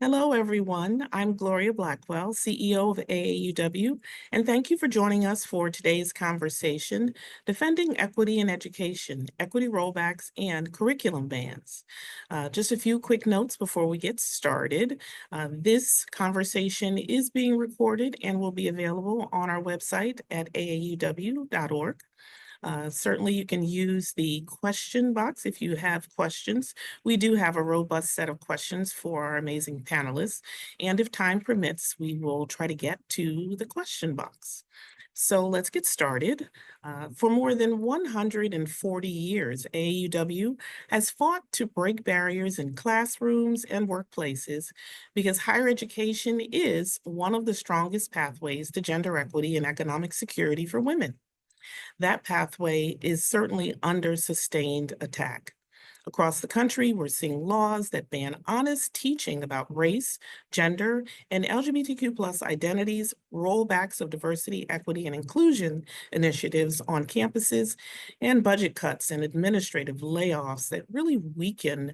Hello, everyone. I'm Gloria Blackwell, CEO of AAUW, and thank you for joining us for today's conversation, Defending Equity in Education, Equity Rollbacks, and Curriculum Bans. Just a few quick notes before we get started. This conversation is being recorded and will be available on our website at aauw.org. Certainly, you can use the question box if you have questions. We do have a robust set of questions for our amazing panelists, and if time permits, we will try to get to the question box. So let's get started. For more than 140 years, AAUW has fought to break barriers in classrooms and workplaces because higher education is one of the strongest pathways to gender equity and economic security for women. That pathway is certainly under sustained attack. Across the country, we're seeing laws that ban honest teaching about race, gender, and LGBTQ plus identities, rollbacks of diversity, equity, and inclusion initiatives on campuses, and budget cuts and administrative layoffs that really weaken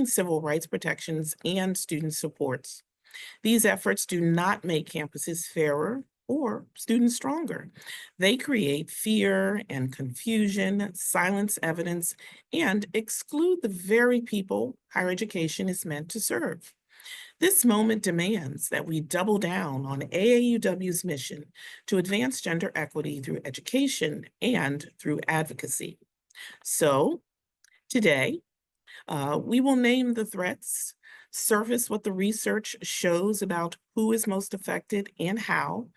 civil rights protections and student supports. These efforts do not make campuses fairer or students stronger. They create fear and confusion, silence evidence, and exclude the very people higher education is meant to serve. This moment demands that we double down on AAUW's mission to advance gender equity through education and through advocacy. So, today, we will name the threats, surface what the research shows about who is most affected and how,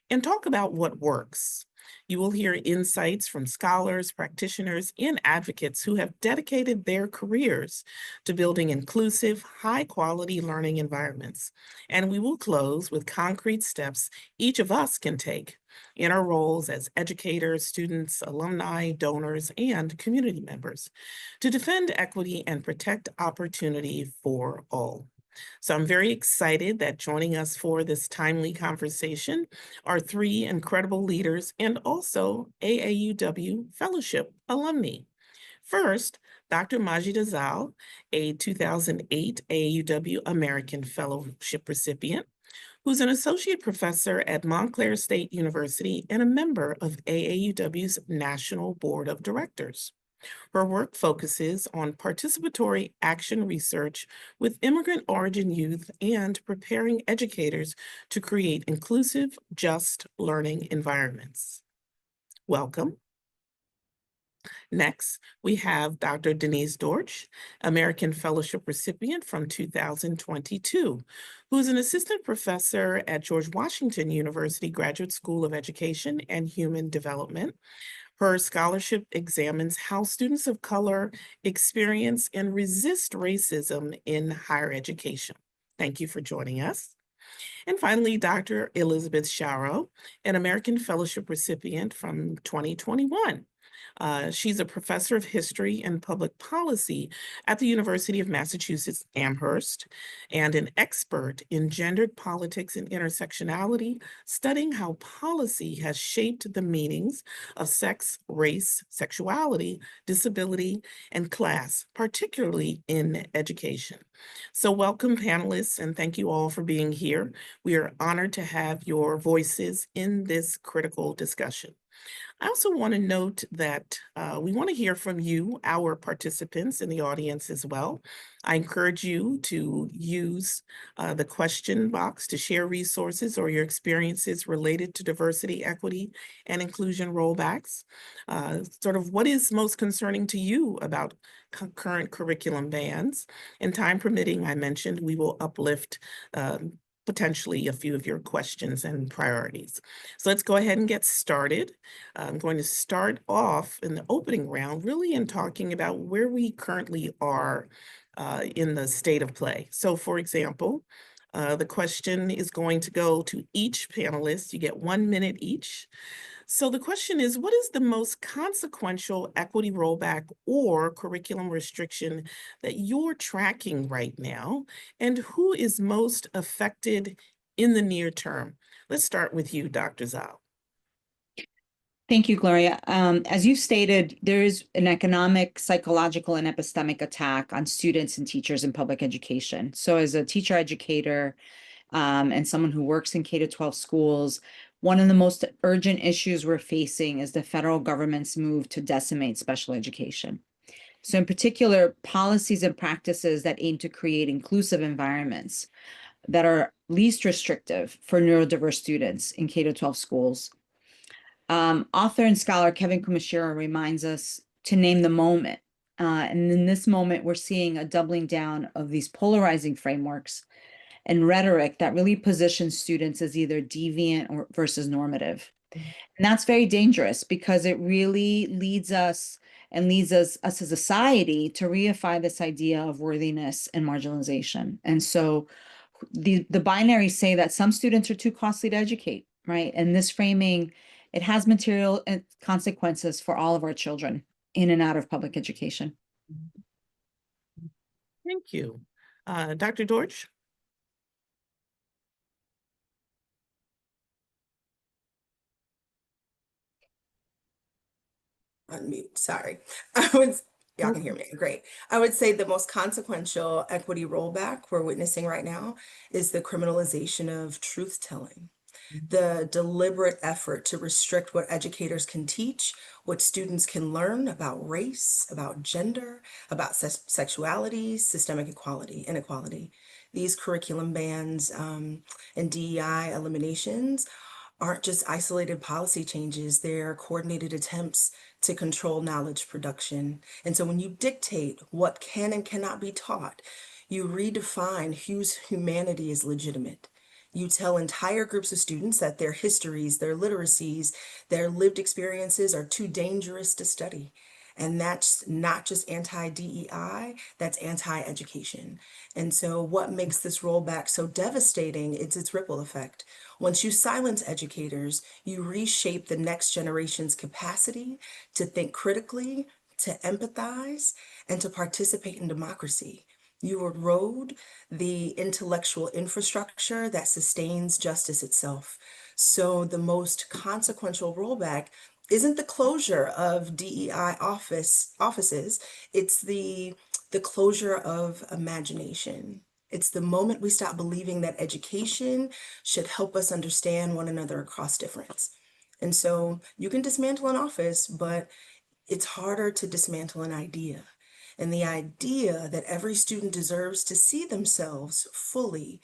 and talk about what works. You will hear insights from scholars, practitioners, and advocates who have dedicated their careers to building inclusive, high-quality learning environments. And we will close with concrete steps each of us can take in our roles as educators, students, alumni, donors, and community members to defend equity and protect opportunity for all. So I'm very excited that joining us for this timely conversation are three incredible leaders and also AAUW Fellowship alumni. First, Dr. Majid Azal, a 2008 AAUW American Fellowship recipient, who's an associate professor at Montclair State University and a member of AAUW's National Board of Directors. Her work focuses on participatory action research with immigrant origin youth and preparing educators to create inclusive, just learning environments. Welcome. Next, we have Dr. Denise Dortch, American Fellowship recipient from 2022, who's an assistant professor at George Washington University Graduate School of Education and Human Development. Her scholarship examines how students of color experience and resist racism in higher education. Thank you for joining us. And finally, Dr. Elizabeth Sharrow, an American Fellowship recipient from 2021. She's a professor of history and public policy at the University of Massachusetts Amherst and an expert in gendered politics and intersectionality, studying how policy has shaped the meanings of sex, race, sexuality, disability, and class, particularly in education. So welcome, panelists, and thank you all for being here. We are honored to have your voices in this critical discussion. I also want to note that we want to hear from you, our participants in the audience as well. I encourage you to use the question box to share resources or your experiences related to diversity, equity, and inclusion rollbacks. Sort of what is most concerning to you about current curriculum bans. And time permitting, I mentioned we will uplift potentially a few of your questions and priorities. So let's go ahead and get started. I'm going to start off in the opening round really in talking about where we currently are in the state of play. So for example, the question is going to go to each panelist. You get 1 minute each. So the question is, what is the most consequential equity rollback or curriculum restriction that you're tracking right now? And who is most affected in the near term? Let's start with you, Dr. Zhao. Thank you, Gloria. As you stated, there is an economic, psychological, and epistemic attack on students and teachers in public education. So as a teacher educator, and someone who works in K-12 schools, one of the most urgent issues we're facing is the federal government's move to decimate special education. So in particular, policies and practices that aim to create inclusive environments that are least restrictive for neurodiverse students in K-12 schools. Author and scholar Kevin Kumashiro reminds us to name the moment. And in this moment, we're seeing a doubling down of these polarizing frameworks and rhetoric that really positions students as either deviant or versus normative. And that's very dangerous because it really leads us as a society to reify this idea of worthiness and marginalization. And so the binaries say that some students are too costly to educate, right? And this framing, it has material consequences for all of our children in and out of public education. Thank you. Dr. Dortch? Unmute, sorry. Y'all can hear me, great. I would say the most consequential equity rollback we're witnessing right now is the criminalization of truth-telling. The deliberate effort to restrict what educators can teach, what students can learn about race, about gender, about sexuality, systemic inequality. These curriculum bans and DEI eliminations aren't just isolated policy changes, they're coordinated attempts to control knowledge production. And so when you dictate what can and cannot be taught, you redefine whose humanity is legitimate. You tell entire groups of students that their histories, their literacies, their lived experiences are too dangerous to study. And that's not just anti-DEI, that's anti-education. And so what makes this rollback so devastating is its ripple effect. Once you silence educators, you reshape the next generation's capacity to think critically, to empathize, and to participate in democracy. You erode the intellectual infrastructure that sustains justice itself. So the most consequential rollback isn't the closure of DEI offices, it's the closure of imagination. It's the moment we stop believing that education should help us understand one another across difference. And so you can dismantle an office, but it's harder to dismantle an idea. And the idea that every student deserves to see themselves fully,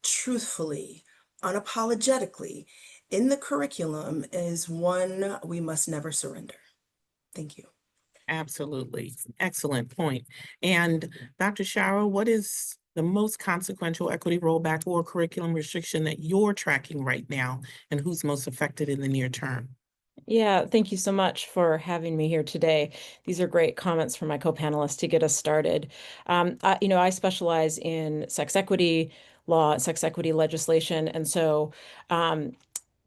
truthfully, unapologetically in the curriculum is one we must never surrender. Thank you. Absolutely. Excellent point. And Dr. Shara, what is the most consequential equity rollback or curriculum restriction that you're tracking right now, and who's most affected in the near term? Yeah, thank you so much for having me here today. These are great comments from my co-panelists to get us started. I specialize in sex equity law, sex equity legislation, and so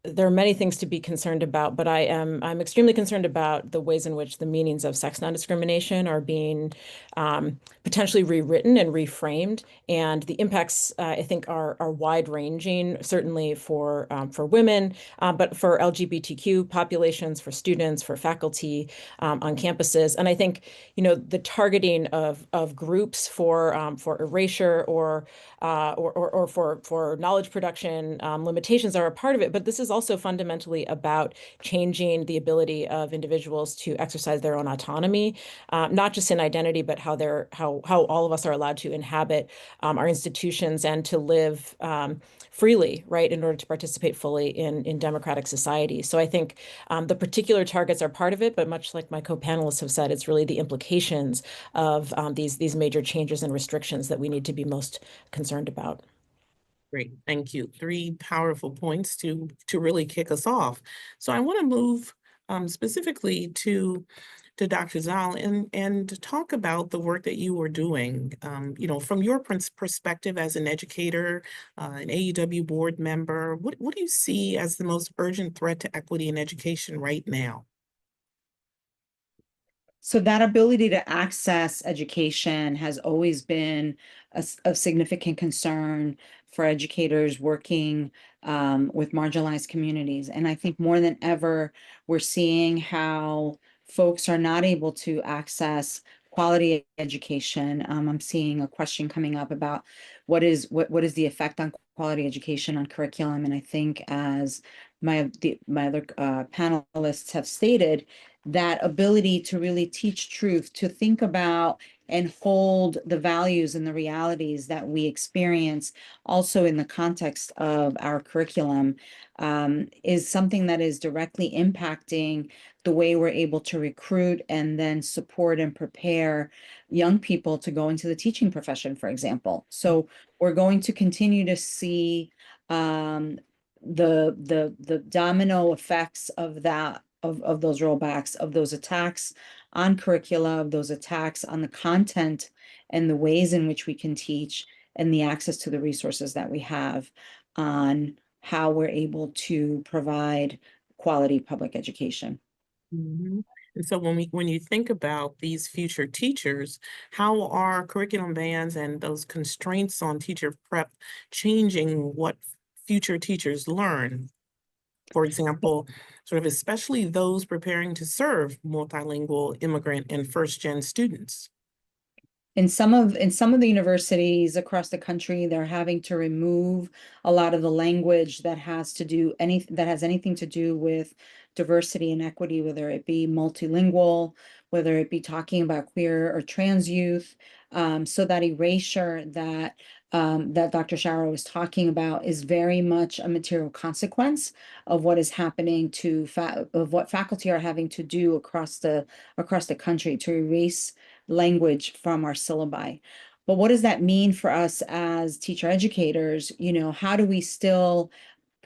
there are many things to be concerned about, but I'm extremely concerned about the ways in which the meanings of sex non-discrimination are being potentially rewritten and reframed, and the impacts I think are wide-ranging, certainly for women, but for LGBTQ populations, for students, for faculty on campuses, and I think the targeting of groups for erasure or for knowledge production limitations are a part of it, but this is also fundamentally about changing the ability of individuals to exercise their own autonomy, not just in identity, but how all of us are allowed to inhabit our institutions and to live freely, right, in order to participate fully in democratic society. So I think the particular targets are part of it, but much like my co-panelists have said, it's really the implications of these major changes and restrictions that we need to be most concerned about. Great, thank you. Three powerful points to really kick us off. So I want to move specifically to Dr. Zal and talk about the work that you were doing. From your perspective as an educator, an AAUW board member, what do you see as the most urgent threat to equity in education right now? So that ability to access education has always been a significant concern for educators working with marginalized communities. And I think more than ever, we're seeing how folks are not able to access quality education. I'm seeing a question coming up about what is the effect on quality education on curriculum. And I think as my other panelists have stated, that ability to really teach truth, to think about and hold the values and the realities that we experience also in the context of our curriculum, is something that is directly impacting the way we're able to recruit and then support and prepare young people to go into the teaching profession, for example. So we're going to continue to see the domino effects of that, of those rollbacks, of those attacks on curricula, of those attacks on the content and the ways in which we can teach, and the access to the resources that we have on how we're able to provide quality public education. Mhm. And so when you think about these future teachers, how are curriculum bans and those constraints on teacher prep changing what future teachers learn? For example, sort of especially those preparing to serve multilingual immigrant and first-gen students. In some of the universities across the country, they're having to remove a lot of the language that has anything to do with diversity and equity, whether it be multilingual, whether it be talking about queer or trans youth. So that erasure that Dr. Shara was talking about is very much a material consequence of what is happening of what faculty are having to do across the country to erase language from our syllabi. But what does that mean for us as teacher educators? You know, how do we still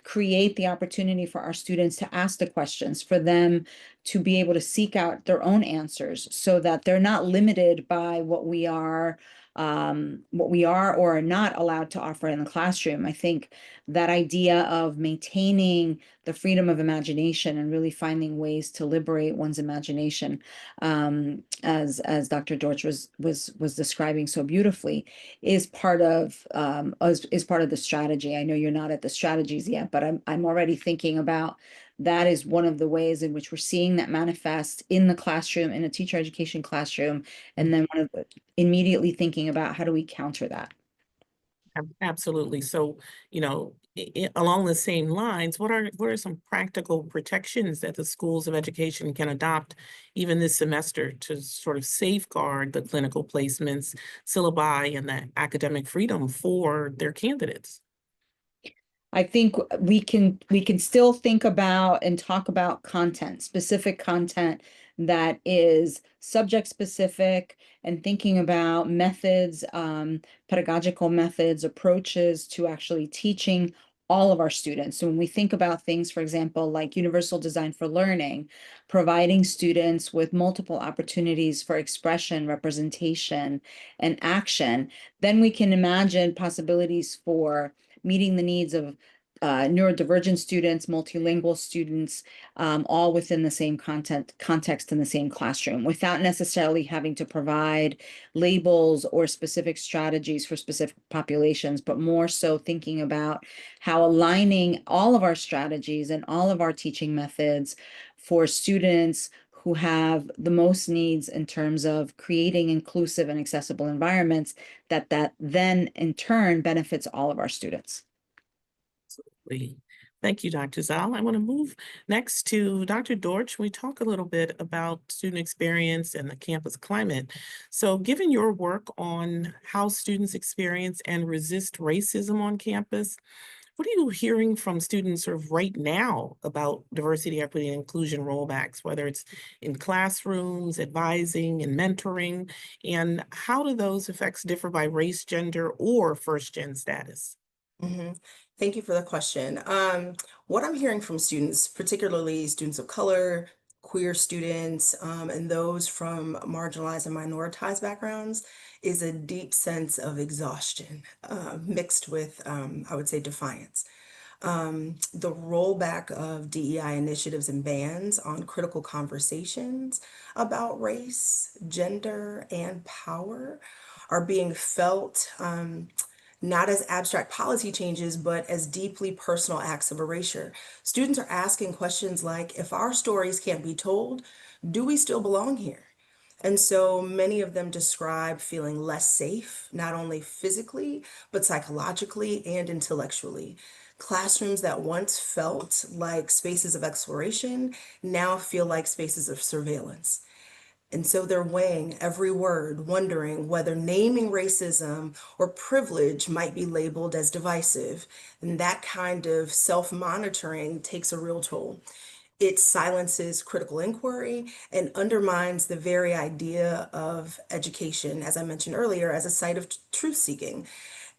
create the opportunity for our students to ask the questions, for them to be able to seek out their own answers, so that they're not limited by what we are or are not allowed to offer in the classroom? I think that idea of maintaining the freedom of imagination and really finding ways to liberate one's imagination, as Dr. Dortch was describing so beautifully, is part of the strategy. I know you're not at the strategies yet, but I'm already thinking about that is one of the ways in which we're seeing that manifest in the classroom, in a teacher education classroom, and then immediately thinking about how do we counter that. Absolutely. So, along the same lines, what are some practical protections that the schools of education can adopt even this semester to sort of safeguard the clinical placements, syllabi, and the academic freedom for their candidates? I think we can still think about and talk about content, specific content that is subject specific, and thinking about methods, pedagogical methods, approaches to actually teaching all of our students. So when we think about things, for example, like universal design for learning, providing students with multiple opportunities for expression, representation, and action, then we can imagine possibilities for meeting the needs of neurodivergent students, multilingual students, all within the same context in the same classroom, without necessarily having to provide labels or specific strategies for specific populations, but more so thinking about how aligning all of our strategies and all of our teaching methods for students who have the most needs in terms of creating inclusive and accessible environments, that then in turn benefits all of our students. Thank you, Dr. Zal. I want to move next to Dr. Dortch. We talk a little bit about student experience and the campus climate. So given your work on how students experience and resist racism on campus, what are you hearing from students sort of right now about diversity, equity, and inclusion rollbacks, whether it's in classrooms, advising, and mentoring? And how do those effects differ by race, gender, or first-gen status? Mhm. Thank you for the question. What I'm hearing from students, particularly students of color, queer students, and those from marginalized and minoritized backgrounds, is a deep sense of exhaustion, mixed with, I would say, defiance. The rollback of DEI initiatives and bans on critical conversations about race, gender, and power are being felt not as abstract policy changes, but as deeply personal acts of erasure. Students are asking questions like, if our stories can't be told, do we still belong here? And so many of them describe feeling less safe, not only physically, but psychologically and intellectually. Classrooms that once felt like spaces of exploration now feel like spaces of surveillance. And so they're weighing every word, wondering whether naming racism or privilege might be labeled as divisive. And that kind of self-monitoring takes a real toll. It silences critical inquiry and undermines the very idea of education, as I mentioned earlier, as a site of truth seeking.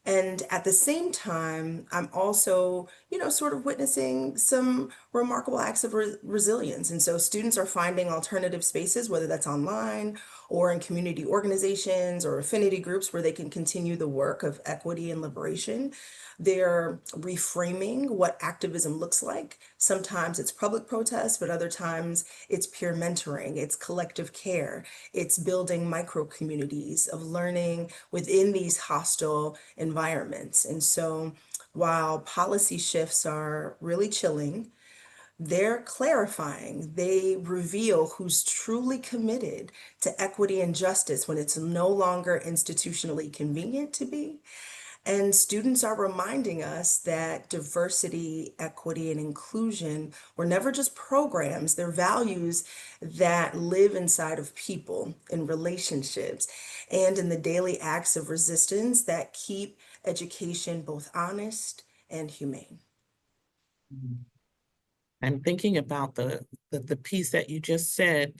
And at the same time, I'm also, sort of witnessing some remarkable acts of resilience. And so students are finding alternative spaces, whether that's online or in community organizations or affinity groups, where they can continue the work of equity and liberation. They're reframing what activism looks like. Sometimes it's public protest, but other times it's peer mentoring, it's collective care, it's building micro communities of learning within these hostile environments. And so while policy shifts are really chilling, they're clarifying. They reveal who's truly committed to equity and justice when it's no longer institutionally convenient to be. And students are reminding us that diversity, equity, and inclusion were never just programs, they're values that live inside of people, in relationships, and in the daily acts of resistance that keep education both honest and humane. I'm thinking about the piece that you just said,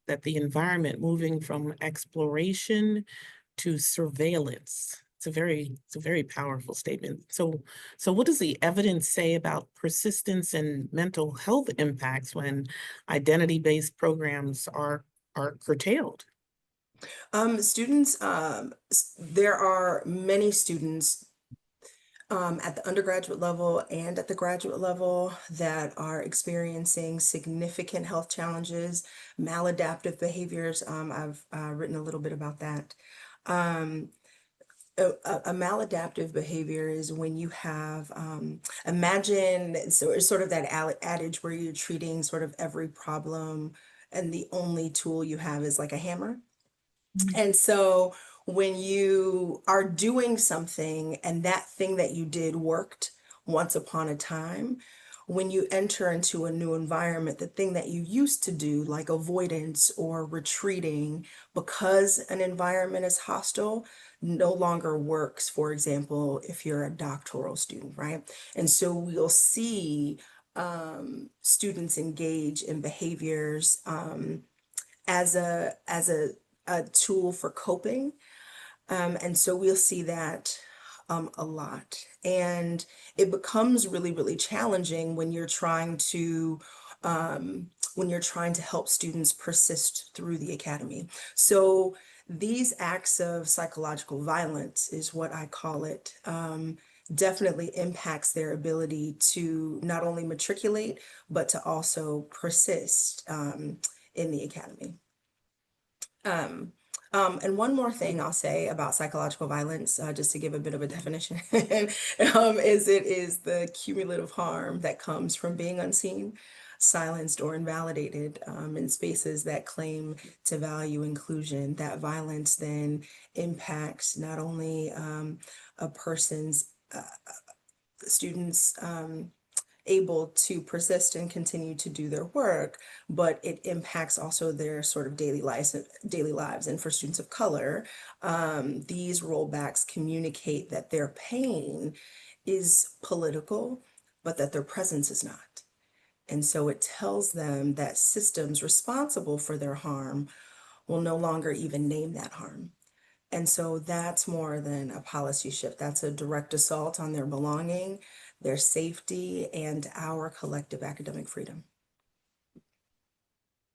that the environment moving from exploration to surveillance. It's a very powerful statement. So what does the evidence say about persistence and mental health impacts when identity-based programs are curtailed? There are many students at the undergraduate level and at the graduate level that are experiencing significant health challenges, maladaptive behaviors. I've written a little bit about that. A maladaptive behavior is when you have, imagine, so it's sort of that adage where you're treating sort of every problem and the only tool you have is like a hammer. And so when you are doing something and that thing that you did worked once upon a time, when you enter into a new environment, the thing that you used to do, like avoidance or retreating, because an environment is hostile, no longer works. For example, if you're a doctoral student, right? And so we'll see students engage in behaviors as a tool for coping. And so we'll see that a lot. And it becomes really, really challenging when you're trying to help students persist through the academy. So these acts of psychological violence is what I call it. Definitely impacts their ability to not only matriculate, but to also persist in the academy. And one more thing I'll say about psychological violence, just to give a bit of a definition, is it is the cumulative harm that comes from being unseen, silenced, or invalidated in spaces that claim to value inclusion. That violence then impacts not only a person's students' able to persist and continue to do their work, but it impacts also their sort of daily lives. And for students of color, these rollbacks communicate that their pain is political, but that their presence is not. And so it tells them that systems responsible for their harm will no longer even name that harm. And so that's more than a policy shift. That's a direct assault on their belonging, their safety, and our collective academic freedom.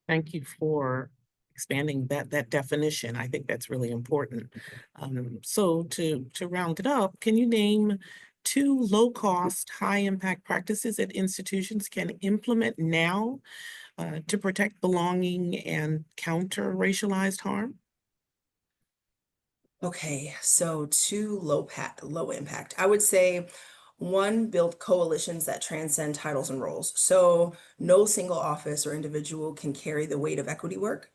Thank you for expanding that definition. I think that's really important. So to round it up, can you name two low-cost, high-impact practices that institutions can implement now to protect belonging and counter racialized harm? Okay, so two low impact. I would say one, build coalitions that transcend titles and roles. So no single office or individual can carry the weight of equity work.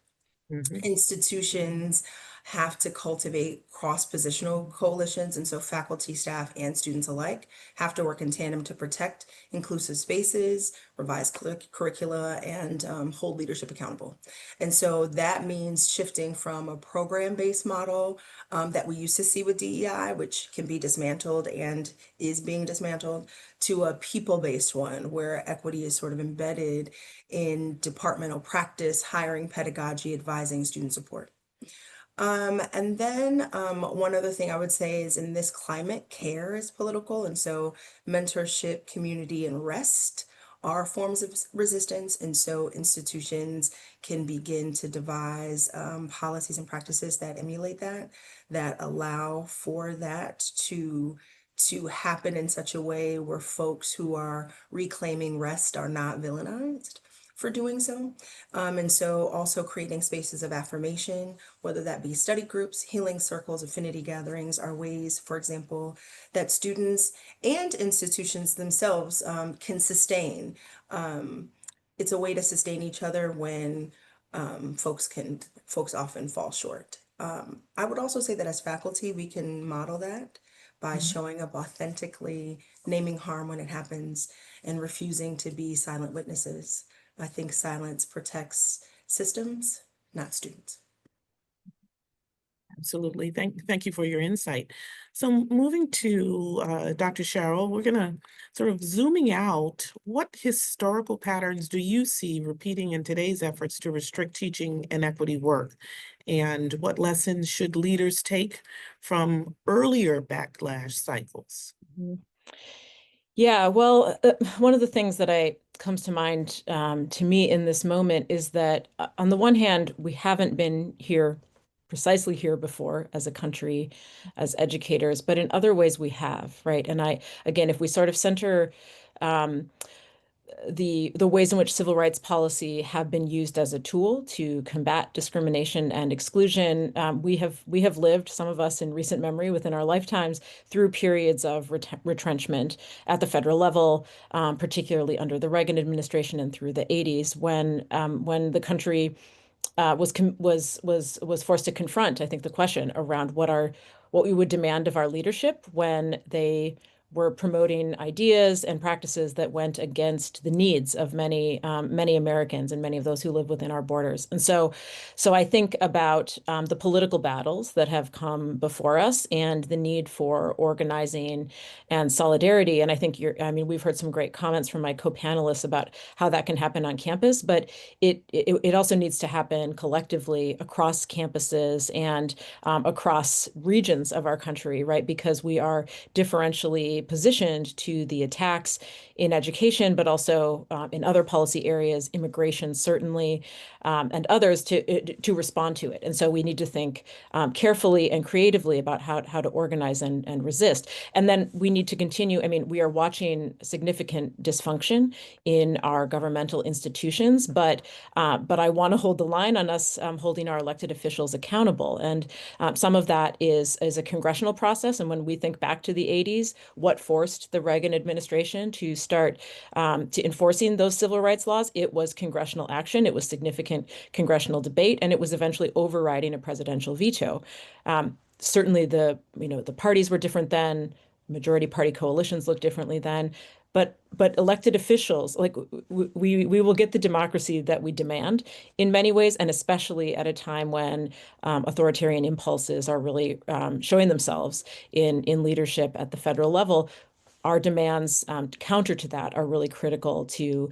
Mhm. Institutions have to cultivate cross-positional coalitions, and so faculty, staff, and students alike have to work in tandem to protect inclusive spaces, revise curricula, and hold leadership accountable. And so that means shifting from a program-based model that we used to see with DEI, which can be dismantled and is being dismantled, to a people-based one where equity is sort of embedded in departmental practice, hiring, pedagogy, advising, student support. And then one other thing I would say is, in this climate, care is political. And so mentorship, community, and rest are forms of resistance. And so institutions can begin to devise policies and practices that emulate that allow for that to happen in such a way where folks who are reclaiming rest are not villainized for doing so. And so also creating spaces of affirmation, whether that be study groups, healing circles, affinity gatherings, are ways, for example, that students and institutions themselves can sustain. It's a way to sustain each other when folks often fall short. I would also say that as faculty, we can model that by showing up authentically, naming harm when it happens, and refusing to be silent witnesses. I think silence protects systems, not students. Absolutely. Thank you for your insight. So moving to Dr. Sherrill, we're going to sort of zooming out. What historical patterns do you see repeating in today's efforts to restrict teaching and equity work? And what lessons should leaders take from earlier backlash cycles? Yeah, well, one of the things that comes to mind to me in this moment is that on the one hand, we haven't been precisely here before as a country, as educators, but in other ways we have, right? And again, if we sort of center um, the ways in which civil rights policy have been used as a tool to combat discrimination and exclusion. We have lived, some of us in recent memory within our lifetimes, through periods of retrenchment at the federal level, particularly under the Reagan administration and through the 80s, when the country was forced to confront, I think, the question around what we would demand of our leadership when they were promoting ideas and practices that went against the needs of many Americans and many of those who live within our borders. And so I think about the political battles that have come before us and the need for organizing and solidarity. And I think we've heard some great comments from my co-panelists about how that can happen on campus, but it also needs to happen collectively across campuses and across regions of our country, right? Because we are differentially positioned to the attacks in education, but also in other policy areas, immigration certainly, and others to respond to it. And so we need to think carefully and creatively about how to organize and resist. And then we need to continue. I mean, we are watching significant dysfunction in our governmental institutions, but I want to hold the line on us holding our elected officials accountable. And some of that is a congressional process. And when we think back to the 80s, what forced the Reagan administration to start to enforcing those civil rights laws? It was congressional action. It was significant congressional debate, and it was eventually overriding a presidential veto. Certainly, the parties were different then. Majority party coalitions looked differently then. But elected officials, like we will get the democracy that we demand in many ways, and especially at a time when authoritarian impulses are really showing themselves in leadership at the federal level. Our demands counter to that are really critical to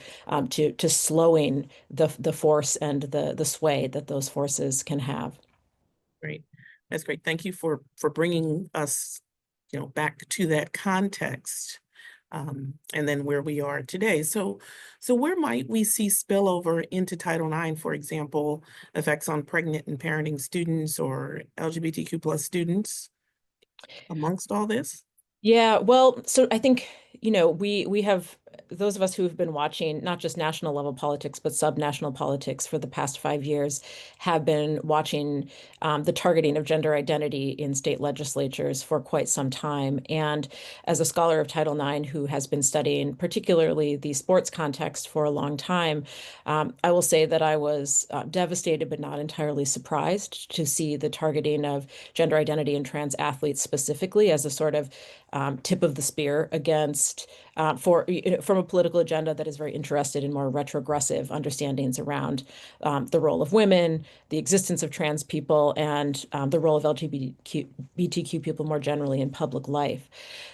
slowing the force and the sway that those forces can have. Great. That's great. Thank you for bringing us, back to that context, and then where we are today. So where might we see spillover into Title IX, for example, effects on pregnant and parenting students or LGBTQ+ students amongst all this? Yeah, well, so I think, we have those of us who have been watching not just national level politics, but subnational politics for the past 5 years have been watching the targeting of gender identity in state legislatures for quite some time. And as a scholar of Title IX who has been studying particularly the sports context for a long time, I will say that I was devastated but not entirely surprised to see the targeting of gender identity and trans athletes specifically as a sort of tip of the spear against from a political agenda that is very interested in more retrogressive understandings around the role of women, the existence of trans people, and the role of LGBTQ people more generally in public life.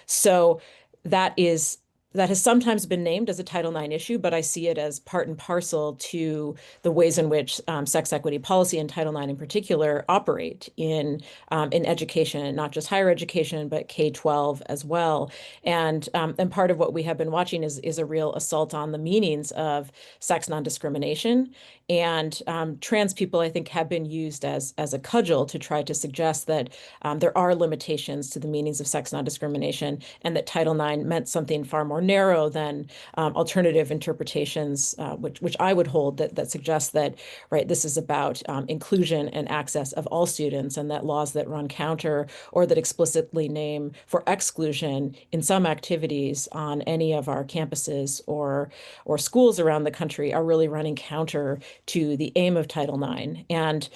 So that is that has sometimes been named as a Title IX issue, but I see it as part and parcel to the ways in which sex equity policy and Title IX in particular operate in education, not just higher education, but K-12 as well. And part of what we have been watching is a real assault on the meanings of sex non-discrimination. And trans people, I think, have been used as a cudgel to try to suggest that there are limitations to the meanings of sex non-discrimination, and that Title IX meant something far more narrow than alternative interpretations, which I would hold that suggest that, right, this is about inclusion and access of all students, and that laws that run counter or that explicitly name for exclusion in some activities on any of our campuses or schools around the country are really running counter to the aim of Title IX. And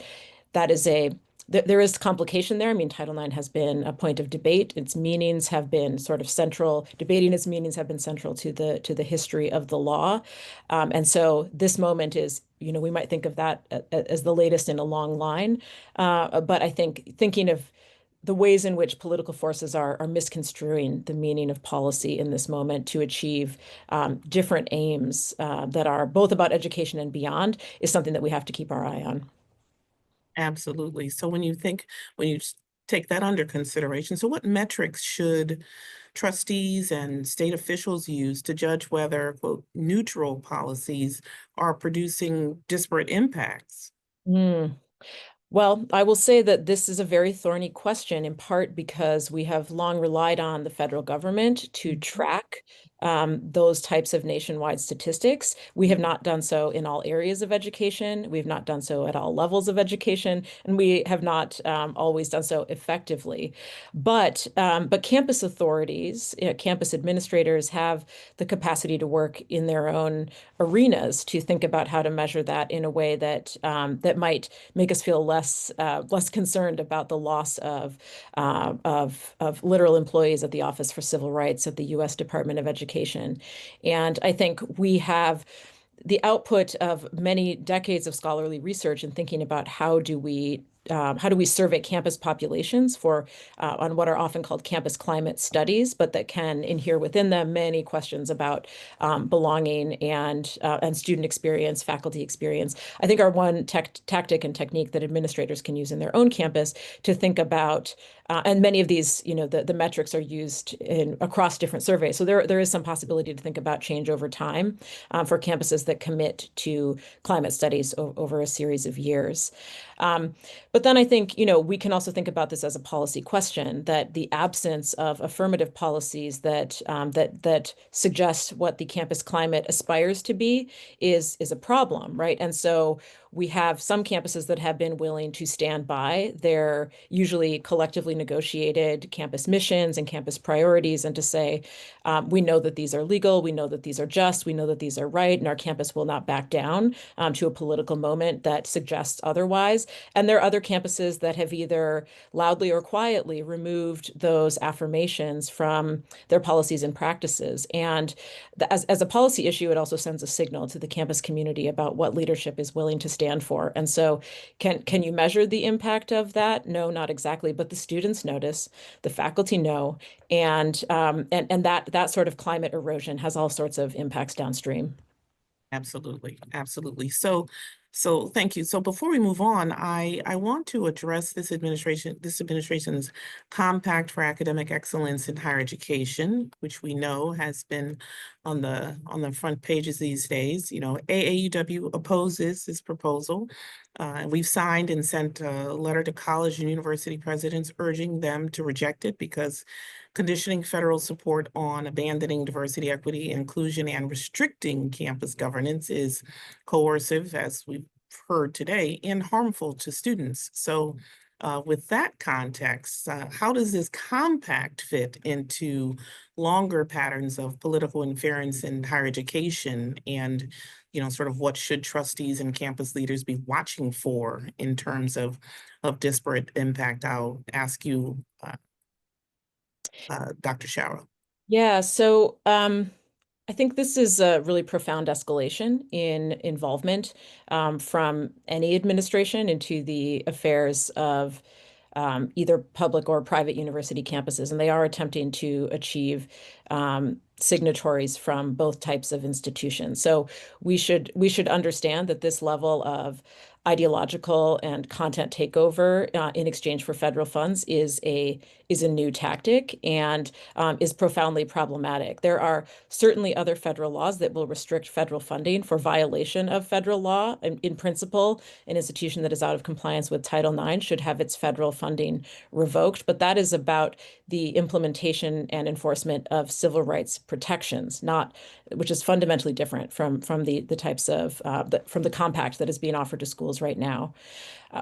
that is there is complication there. I mean, Title IX has been a point of debate. Its meanings have been sort of central. Debating its meanings have been central to the history of the law. And so this moment is, we might think of that as the latest in a long line. But I think thinking of the ways in which political forces are misconstruing the meaning of policy in this moment to achieve different aims that are both about education and beyond is something that we have to keep our eye on. Absolutely. So when you take that under consideration, so what metrics should trustees and state officials use to judge whether, quote, neutral policies are producing disparate impacts? Mm. Well, I will say that this is a very thorny question, in part because we have long relied on the federal government to track those types of nationwide statistics. We have not done so in all areas of education. We have not done so at all levels of education, and we have not always done so effectively. But campus authorities, campus administrators have the capacity to work in their own arenas to think about how to measure that in a way that that might make us feel less concerned about the loss of literal employees at the Office for Civil Rights at the U.S. Department of Education. And I think we have the output of many decades of scholarly research and thinking about how do we survey campus populations for on what are often called campus climate studies, but that can inhere within them many questions about belonging and student experience, faculty experience. I think our one tactic and technique that administrators can use in their own campus to think about, and many of these, the metrics are used across different surveys. So there is some possibility to think about change over time for campuses that commit to climate studies over a series of years. But then I think, we can also think about this as a policy question, that the absence of affirmative policies that suggest what the campus climate aspires to be is a problem, right? And so we have some campuses that have been willing to stand by their usually collectively negotiated campus missions and campus priorities and to say, we know that these are legal, we know that these are just, we know that these are right, and our campus will not back down to a political moment that suggests otherwise. And there are other campuses that have either loudly or quietly removed those affirmations from their policies and practices. And as a policy issue, it also sends a signal to the campus community about what leadership is willing to stand for. And so can you measure the impact of that? No, not exactly, but the students notice, the faculty know, and that sort of climate erosion has all sorts of impacts downstream. Absolutely, absolutely. So thank you. So before we move on, I want to address this administration's Compact for Academic Excellence in Higher Education, which we know has been on the front pages these days. AAUW opposes this proposal. And we've signed and sent a letter to college and university presidents urging them to reject it because conditioning federal support on abandoning diversity, equity, inclusion, and restricting campus governance is coercive, as we've heard today, and harmful to students. So with that context, how does this compact fit into longer patterns of political interference in higher education, and sort of what should trustees and campus leaders be watching for in terms of disparate impact? I'll ask you, Dr. Sharrow. Yeah, so I think this is a really profound escalation in involvement from any administration into the affairs of either public or private university campuses, and they are attempting to achieve signatories from both types of institutions. So we should understand that this level of ideological and content takeover in exchange for federal funds is a new tactic and is profoundly problematic. There are certainly other federal laws that will restrict federal funding for violation of federal law. In principle, an institution that is out of compliance with Title IX should have its federal funding revoked, but that is about the implementation and enforcement of civil rights protections, which is fundamentally different from the types of from the compact that is being offered to schools right now.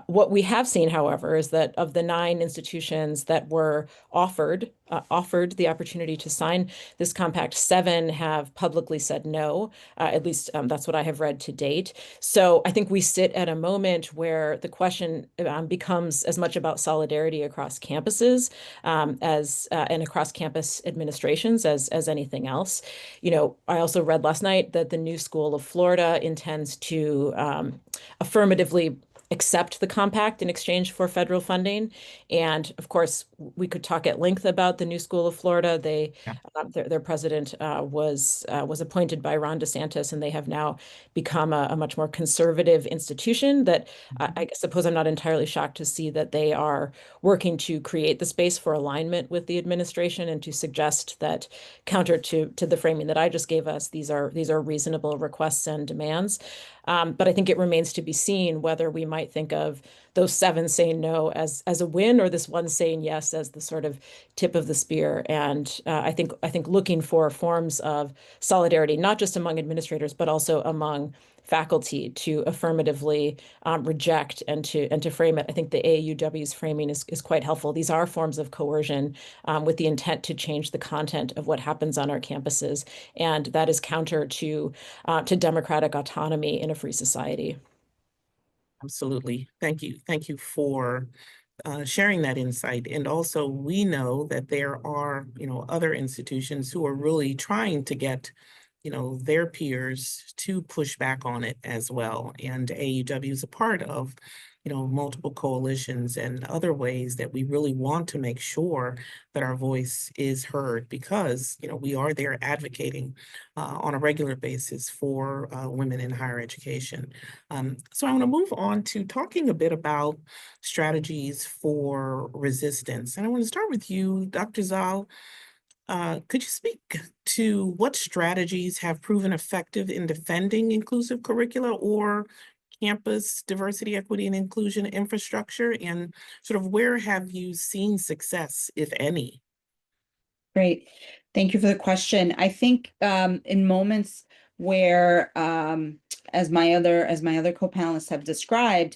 What we have seen, however, is that of the 9 institutions that were offered the opportunity to sign this compact, 7 have publicly said no. At least that's what I have read to date. So I think we sit at a moment where the question becomes as much about solidarity across campuses and across campus administrations as anything else. I also read last night that the New School of Florida intends to affirmatively accept the compact in exchange for federal funding. And of course, we could talk at length about the New School of Florida. Their president was appointed by Ron DeSantis, and they have now become a much more conservative institution that I suppose I'm not entirely shocked to see that they are working to create the space for alignment with the administration and to suggest that, counter to the framing that I just gave us, these are reasonable requests and demands. But I think it remains to be seen whether we might think of those 7 saying no as a win, or this one saying yes as the sort of tip of the spear. And I think looking for forms of solidarity, not just among administrators, but also among faculty, to affirmatively reject and to frame it. I think the AAUW's framing is quite helpful. These are forms of coercion with the intent to change the content of what happens on our campuses, and that is counter to democratic autonomy in a free society. Absolutely. Thank you. Thank you for sharing that insight. And also, we know that there are, other institutions who are really trying to get, their peers to push back on it as well. And AAUW is a part of, multiple coalitions and other ways that we really want to make sure that our voice is heard, because, we are there advocating on a regular basis for women in higher education. So I want to move on to talking a bit about strategies for resistance. And I want to start with you, Dr. Zal. Could you speak to what strategies have proven effective in defending inclusive curricula or campus diversity, equity, and inclusion infrastructure, and sort of where have you seen success, if any? Great. Thank you for the question. I think in moments where, as my other co-panelists have described,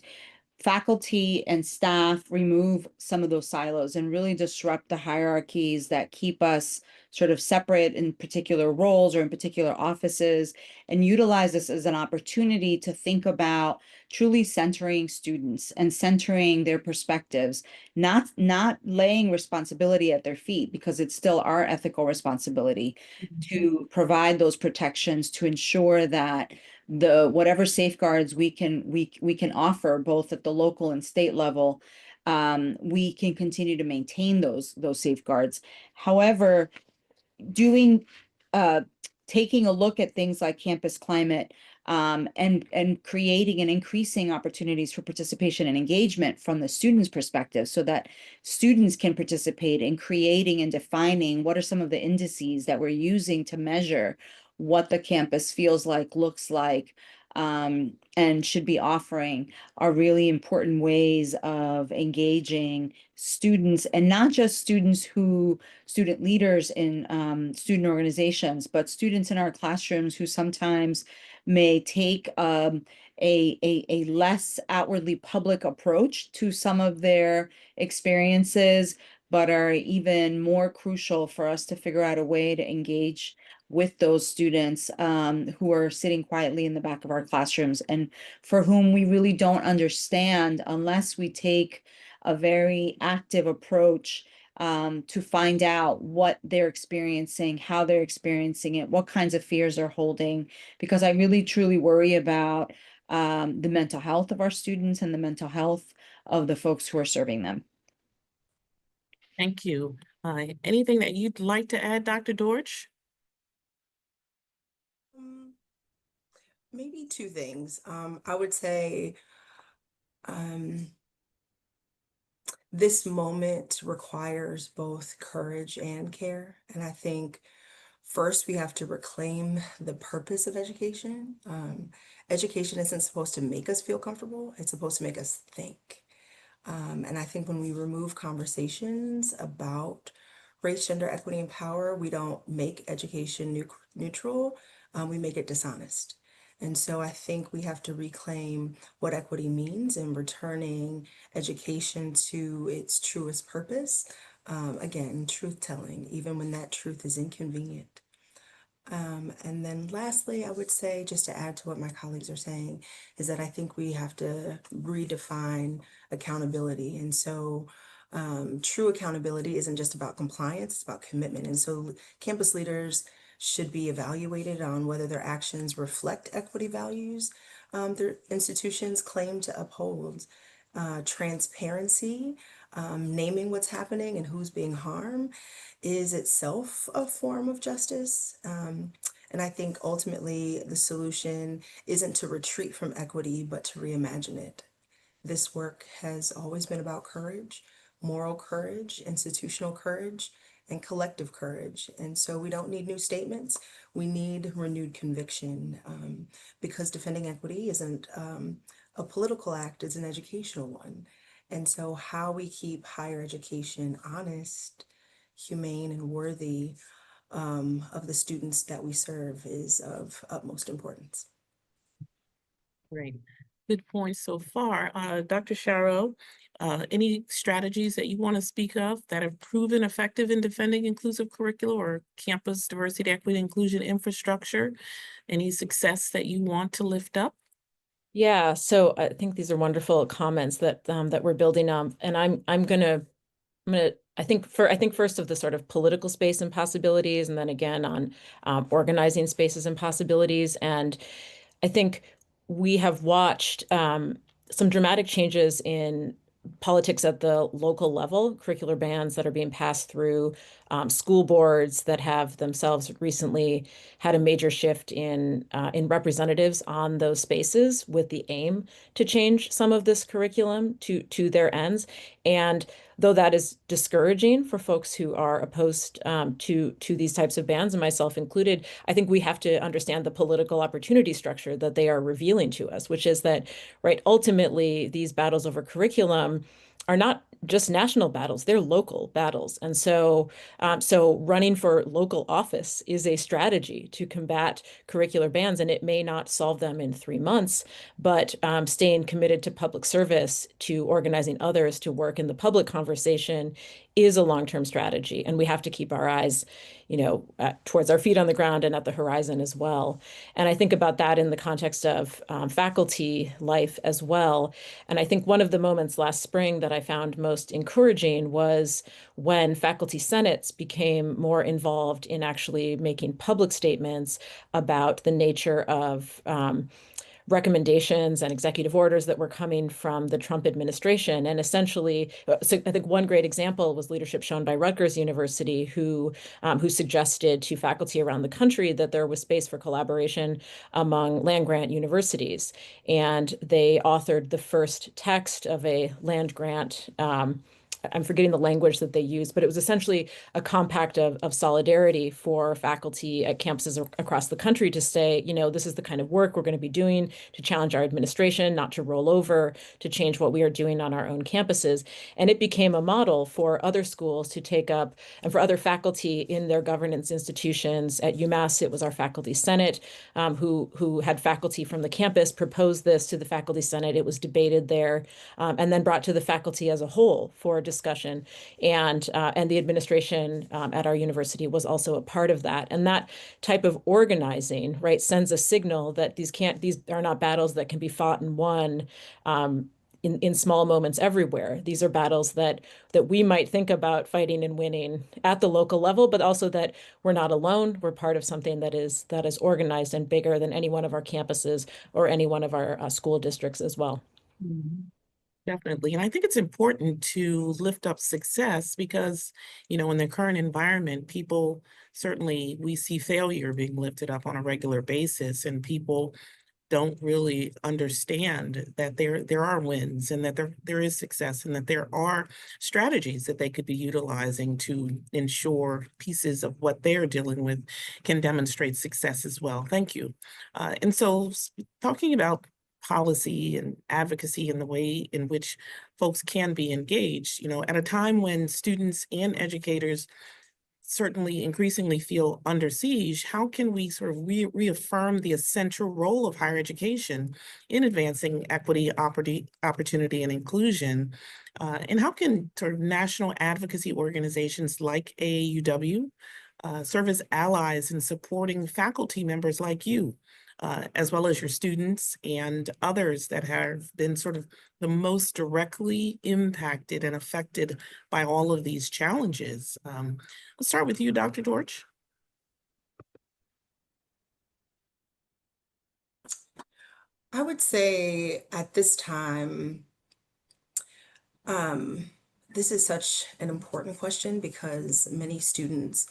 faculty and staff remove some of those silos and really disrupt the hierarchies that keep us sort of separate in particular roles or in particular offices, and utilize this as an opportunity to think about truly centering students and centering their perspectives, not laying responsibility at their feet, because it's still our ethical responsibility to provide those protections, to ensure that whatever safeguards we can offer both at the local and state level, we can continue to maintain those safeguards. However, taking a look at things like campus climate, and creating and increasing opportunities for participation and engagement from the students' perspective, so that students can participate in creating and defining what are some of the indices that we're using to measure what the campus feels like, looks like, and should be offering are really important ways of engaging students, and not just student leaders in student organizations, but students in our classrooms who sometimes may take a less outwardly public approach to some of their experiences, but are even more crucial for us to figure out a way to engage with those students who are sitting quietly in the back of our classrooms, and for whom we really don't understand unless we take a very active approach to find out what they're experiencing, how they're experiencing it, what kinds of fears they're holding, because I really truly worry about the mental health of our students and the mental health of the folks who are serving them. Thank you. Anything that you'd like to add, Dr. Dortch? Maybe two things. I would say this moment requires both courage and care. And I think first we have to reclaim the purpose of education. Education isn't supposed to make us feel comfortable, it's supposed to make us think. And I think when we remove conversations about race, gender, equity, and power, we don't make education neutral, we make it dishonest. And so I think we have to reclaim what equity means in returning education to its truest purpose. Again, truth telling, even when that truth is inconvenient. And then lastly, I would say, just to add to what my colleagues are saying, is that I think we have to redefine accountability. And so true accountability isn't just about compliance, it's about commitment. And so campus leaders should be evaluated on whether their actions reflect equity values their institutions claim to uphold. Transparency, naming what's happening and who's being harmed, is itself a form of justice. And I think ultimately the solution isn't to retreat from equity, but to reimagine it. This work has always been about courage, moral courage, institutional courage, and collective courage. And so we don't need new statements, we need renewed conviction, because defending equity isn't a political act, it's an educational one. And so how we keep higher education honest, humane, and worthy of the students that we serve is of utmost importance. Great. Good points so far. Dr. Sharo, any strategies that you want to speak of that have proven effective in defending inclusive curricula or campus diversity, equity, inclusion infrastructure? Any success that you want to lift up? Yeah, so I think these are wonderful comments that that we're building on, and I'm gonna I think first of the sort of political space and possibilities, and then again on organizing spaces and possibilities. And I think we have watched some dramatic changes in politics at the local level, curricular bans that are being passed through, school boards that have themselves recently had a major shift in representatives on those spaces with the aim to change some of this curriculum to their ends. And though that is discouraging for folks who are opposed to these types of bans, and myself included, I think we have to understand the political opportunity structure that they are revealing to us, which is that, right, ultimately, these battles over curriculum are not just national battles, they're local battles. And so so running for local office is a strategy to combat curricular bans, and it may not solve them in 3 months, but staying committed to public service, to organizing others to work in the public conversation is a long-term strategy. And we have to keep our eyes, towards our feet on the ground and at the horizon as well. And I think about that in the context of faculty life as well. And I think one of the moments last spring that I found most encouraging was when faculty senates became more involved in actually making public statements about the nature of recommendations and executive orders that were coming from the Trump administration. And essentially, so I think one great example was leadership shown by Rutgers University, who suggested to faculty around the country that there was space for collaboration among land-grant universities. And they authored the first text of a land-grant I'm forgetting the language that they used, but it was essentially a compact of solidarity for faculty at campuses across the country to say, you know, this is the kind of work we're going to be doing to challenge our administration, not to roll over, to change what we are doing on our own campuses. And it became a model for other schools to take up, and for other faculty in their governance institutions. At UMass, it was our faculty senate who had faculty from the campus propose this to the faculty senate. It was debated there and then brought to the faculty as a whole for discussion. And the administration at our university was also a part of that. And that type of organizing, right, sends a signal that these are not battles that can be fought and won in small moments everywhere. These are battles that we might think about fighting and winning at the local level, but also that we're not alone. We're part of something that is organized and bigger than any one of our campuses or any one of our school districts as well. Mhm. Definitely. And I think it's important to lift up success because, you know, in the current environment, people certainly, we see failure being lifted up on a regular basis, and people don't really understand that there are wins and that there is success and that there are strategies that they could be utilizing to ensure pieces of what they're dealing with can demonstrate success as well. Thank you. And so talking about policy and advocacy and the way in which folks can be engaged, you know, at a time when students and educators certainly increasingly feel under siege, how can we sort of reaffirm the essential role of higher education in advancing equity, opportunity, and inclusion? And how can sort of national advocacy organizations like AAUW serve as allies in supporting faculty members like you, as well as your students and others that have been sort of the most directly impacted and affected by all of these challenges? Let's start with you, Dr. George. I would say at this time, this is such an important question because many students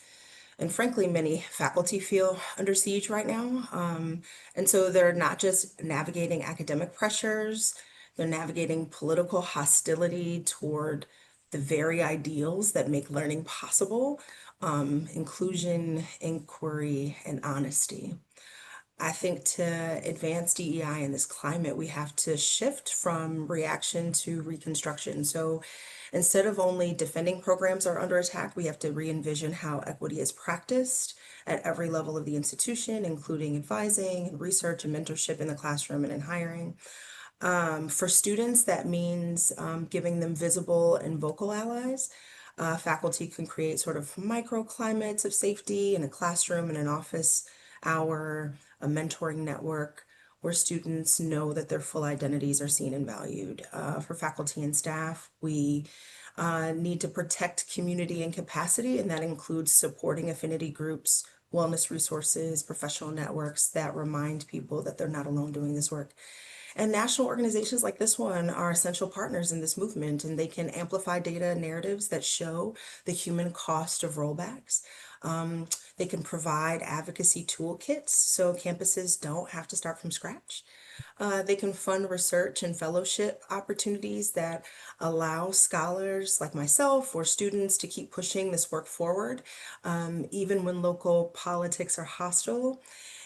and frankly, many faculty feel under siege right now. And so they're not just navigating academic pressures, they're navigating political hostility toward the very ideals that make learning possible, inclusion, inquiry, and honesty. I think to advance DEI in this climate, we have to shift from reaction to reconstruction. So instead of only defending programs are under attack, we have to re-envision how equity is practiced at every level of the institution, including advising and research and mentorship in the classroom and in hiring. For students, that means giving them visible and vocal allies. Faculty can create sort of microclimates of safety in a classroom, in an office hour, a mentoring network where students know that their full identities are seen and valued. For faculty and staff, we need to protect community and capacity, and that includes supporting affinity groups, wellness resources, professional networks that remind people that they're not alone doing this work. And national organizations like this one are essential partners in this movement, and they can amplify data and narratives that show the human cost of rollbacks. They can provide advocacy toolkits so campuses don't have to start from scratch. They can fund research and fellowship opportunities that allow scholars like myself or students to keep pushing this work forward, even when local politics are hostile.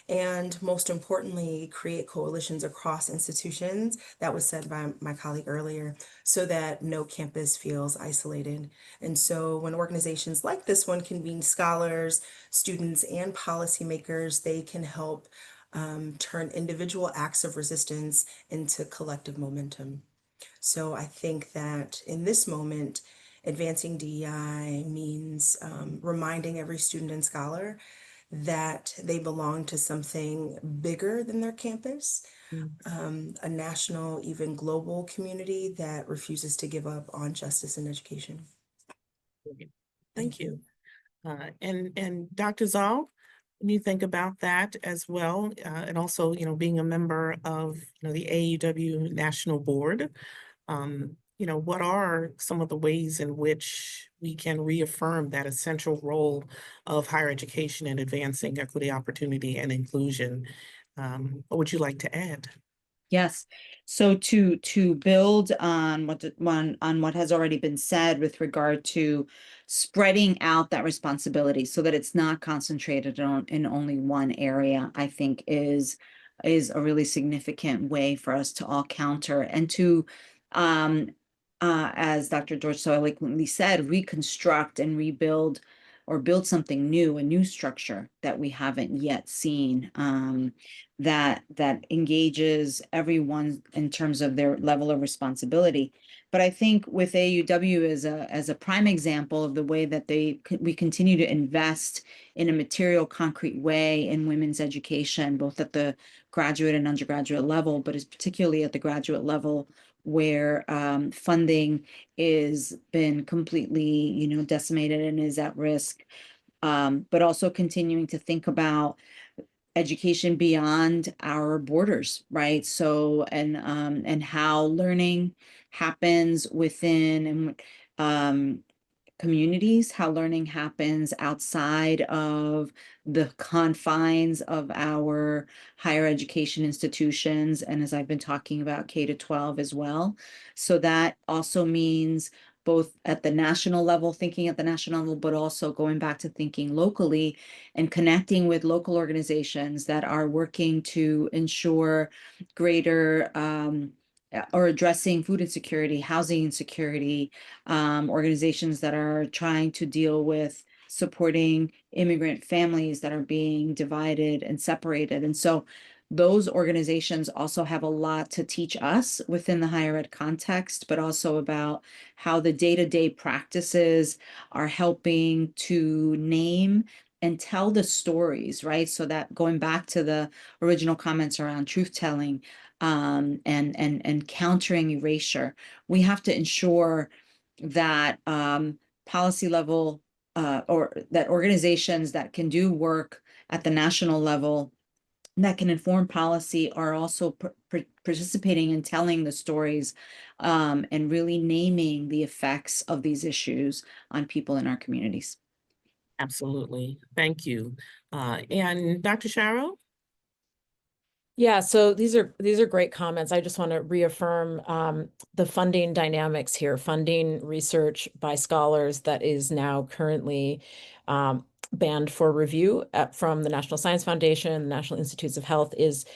And most importantly, create coalitions across institutions, that was said by my colleague earlier, so that no campus feels isolated. And so when organizations like this one convene scholars, students, and policymakers, they can help turn individual acts of resistance into collective momentum. So I think that in this moment, advancing DEI means reminding every student and scholar that they belong to something bigger than their campus, a national, even global community that refuses to give up on justice and education. Thank you. And Dr. Zoll, when you think about that as well, and also, you know, being a member of, you know, the AAUW National Board, you know, what are some of the ways in which we can reaffirm that essential role of higher education in advancing equity, opportunity, and inclusion? What would you like to add? Yes. So to build on what has already been said with regard to spreading out that responsibility so that it's not concentrated in only one area, I think is a really significant way for us to all counter and to um as Dr. George so eloquently said, reconstruct and rebuild or build something new, a new structure that we haven't yet seen. That engages everyone in terms of their level of responsibility. But I think with AUW as a prime example of the way that we continue to invest in a material, concrete way in women's education, both at the graduate and undergraduate level, but is particularly at the graduate level where funding is been completely, decimated and is at risk. But also continuing to think about education beyond our borders, right? So and how learning happens within and communities, how learning happens outside of the confines of our higher education institutions, and as I've been talking about K to 12 as well. So that also means both at the national level, thinking at the national level, but also going back to thinking locally and connecting with local organizations that are working to ensure greater or addressing food insecurity, housing insecurity, organizations that are trying to deal with supporting immigrant families that are being divided and separated. And so those organizations also have a lot to teach us within the higher ed context, but also about how the day-to-day practices are helping to name and tell the stories, right? So that going back to the original comments around truth telling and countering erasure, we have to ensure that policy level or that organizations that can do work at the national level that can inform policy are also participating in telling the stories and really naming the effects of these issues on people in our communities. Absolutely. Thank you. And Dr. Sharrow? Yeah, so these are great comments. I just want to reaffirm the funding dynamics here. Funding research by scholars that is now currently banned for review from the National Science Foundation, the National Institutes of Health is